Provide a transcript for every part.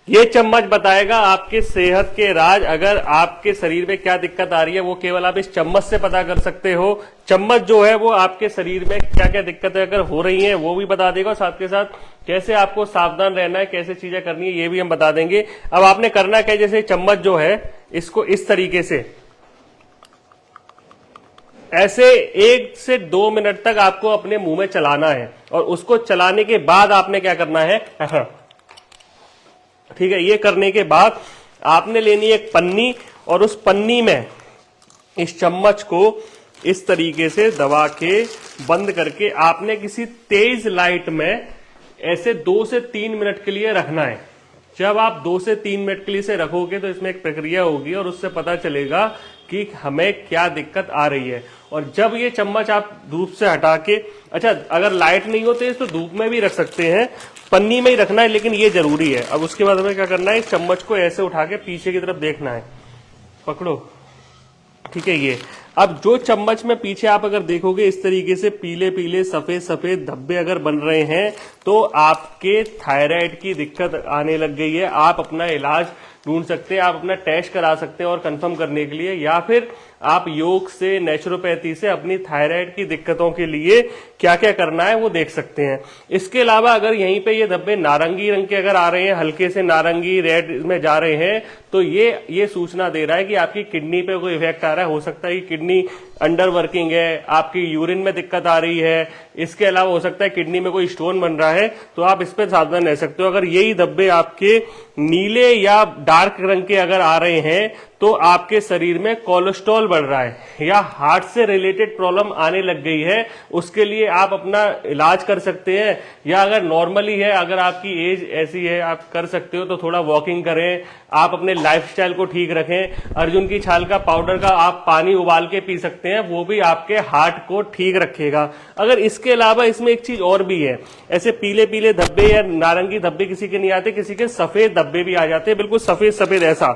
ये चम्मच बताएगा आपके सेहत के राज। अगर आपके शरीर में क्या दिक्कत आ रही है वो केवल आप इस चम्मच से पता कर सकते हो। चम्मच जो है वो आपके शरीर में क्या क्या दिक्कतें अगर हो रही हैं वो भी बता देगा, और साथ के साथ कैसे आपको सावधान रहना है, कैसे चीजें करनी है, ये भी हम बता देंगे। अब आपने करना क्या है, जैसे चम्मच जो है इसको इस तरीके से ऐसे 1 से 2 मिनट तक आपको अपने मुंह में चलाना है, और उसको चलाने के बाद आपने क्या करना है, ठीक है, ये करने के बाद आपने लेनी है एक पन्नी, और उस पन्नी में इस चम्मच को इस तरीके से दबा के बंद करके आपने किसी तेज लाइट में ऐसे 2 से 3 मिनट के लिए रखना है। जब आप 2 से 3 मिनट के लिए से रखोगे तो इसमें एक प्रक्रिया होगी और उससे पता चलेगा कि हमें क्या दिक्कत आ रही है। और जब ये चम्मच आप धूप से हटा के, अच्छा अगर लाइट नहीं हो तो धूप में भी रख सकते हैं, पन्नी में ही रखना है, लेकिन ये जरूरी है। अब उसके बाद हमें क्या करना है, इस चम्मच को ऐसे उठा के पीछे की तरफ देखना है, पकड़ो, ठीक है। ये अब जो चम्मच में पीछे आप अगर देखोगे इस तरीके से पीले पीले सफेद सफेद धब्बे अगर बन रहे हैं तो आपके थायराइड की दिक्कत आने लग गई है। आप अपना इलाज ढूंढ सकते हैं, आप अपना टेस्ट करा सकते हैं और कंफर्म करने के लिए, या फिर आप योग से, नेचुरोपैथी से अपनी थायराइड की दिक्कतों के लिए क्या क्या करना है वो देख सकते हैं। इसके अलावा अगर यहीं पे ये धब्बे नारंगी रंग के अगर आ रहे हैं, हल्के से नारंगी रेड में जा रहे हैं, तो ये सूचना दे रहा है कि आपकी किडनी पे कोई इफेक्ट आ रहा है। हो सकता है कि किडनी अंडर वर्किंग है, आपकी यूरिन में दिक्कत आ रही है। इसके अलावा हो सकता है किडनी में कोई स्टोन बन रहा है, तो आप इस पर सावधान रह सकते हो। अगर यही धब्बे आपके नीले या डार्क रंग के अगर आ रहे हैं तो आपके शरीर में कोलेस्ट्रॉल बढ़ रहा है या हार्ट से रिलेटेड प्रॉब्लम आने लग गई है, उसके लिए आप अपना इलाज कर सकते हैं। या अगर नॉर्मली है, अगर आपकी एज ऐसी है आप कर सकते हो तो थोड़ा वॉकिंग करें, आप अपने लाइफस्टाइल को ठीक रखें। अर्जुन की छाल का पाउडर का आप पानी उबाल के पी सकते हैं, वो भी आपके हार्ट को ठीक रखेगा। अगर इसके अलावा इसमें एक चीज और भी है, ऐसे पीले पीले धब्बे या नारंगी धब्बे किसी के नहीं आते, किसी के सफेद धब्बे भी आ जाते हैं, बिल्कुल सफेद सफेद ऐसा,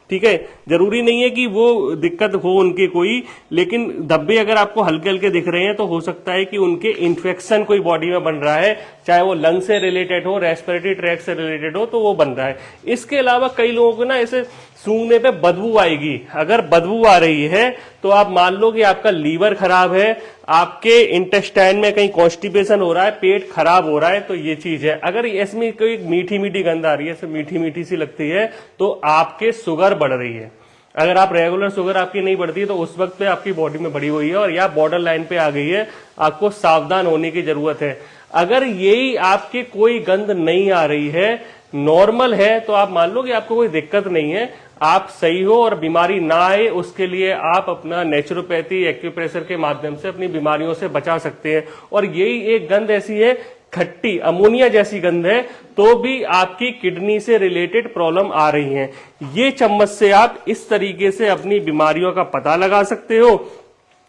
ठीक है। जरूरी नहीं है कि वो दिक्कत हो उनके कोई, लेकिन धब्बे अगर आपको हल्के हल्के दिख रहे हैं तो हो सकता है कि उनके इन्फेक्शन कोई बॉडी में बन रहा है, चाहे वो लंग से रिलेटेड हो, रेस्पिरेटरी ट्रैक से रिलेटेड हो, तो वो बन रहा है। इसके अलावा कई लोगों को ना ऐसे सूंघने पे बदबू आएगी। अगर बदबू आ रही है तो आप मान लो कि आपका लीवर खराब है, आपके इंटेस्टाइन में कहीं कॉन्स्टिपेशन हो रहा है, पेट खराब हो रहा है, तो ये चीज है। अगर इसमें कोई मीठी मीठी गंध आ रही है, मीठी मीठी सी लगती है, तो आपके शुगर बढ़ रही है। अगर आप रेगुलर शुगर आपकी नहीं बढ़ती है तो उस वक्त पे आपकी बॉडी में बढ़ी हुई है और या बॉर्डर लाइन पे आ गई है, आपको सावधान होने की जरूरत है। अगर यही आपके कोई गंध नहीं आ रही है, नॉर्मल है, तो आप मान लो कि आपको कोई दिक्कत नहीं है, आप सही हो और बीमारी ना आए, उसके लिए आप अपना नेचुरोपैथी एक्यूप्रेशर के माध्यम से अपनी बीमारियों से बचा सकते हैं। और यही एक गंध ऐसी है, खट्टी अमोनिया जैसी गंध है, तो भी आपकी किडनी से रिलेटेड प्रॉब्लम आ रही है। ये चम्मच से आप इस तरीके से अपनी बीमारियों का पता लगा सकते हो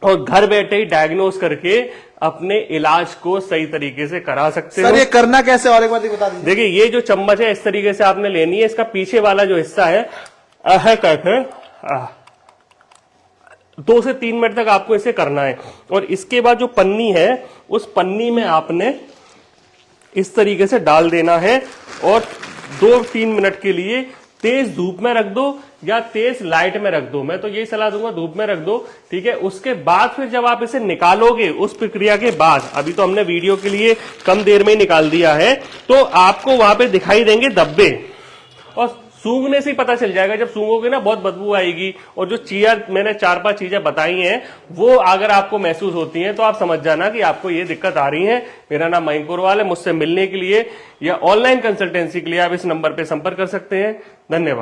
और घर बैठे ही डायग्नोस करके अपने इलाज को सही तरीके से करा सकते हो। सर ये करना कैसे, और एक बार बता दीजिए। देखिए, ये जो चम्मच है इस तरीके से आपने लेनी है, इसका पीछे वाला जो हिस्सा है करके 2 से 3 मिनट तक आपको इसे करना है। और इसके बाद जो पन्नी है, उस पन्नी में आपने इस तरीके से डाल देना है और 2-3 मिनट के लिए तेज धूप में रख दो या तेज लाइट में रख दो। मैं तो यही सलाह दूंगा, धूप में रख दो, ठीक है। उसके बाद फिर जब आप इसे निकालोगे, उस प्रक्रिया के बाद, अभी तो हमने वीडियो के लिए कम देर में ही निकाल दिया है, तो आपको वहां पे दिखाई देंगे धब्बे, और सूंघने से ही पता चल जाएगा। जब सूंघोगे ना बहुत बदबू आएगी, और जो चीजें मैंने 4-5 चीजें बताई हैं वो अगर आपको महसूस होती हैं तो आप समझ जाना कि आपको ये दिक्कत आ रही है। मेरा नाम मयंक पुरवाल है। मुझसे मिलने के लिए या ऑनलाइन कंसल्टेंसी के लिए आप इस नंबर पर संपर्क कर सकते हैं। धन्यवाद।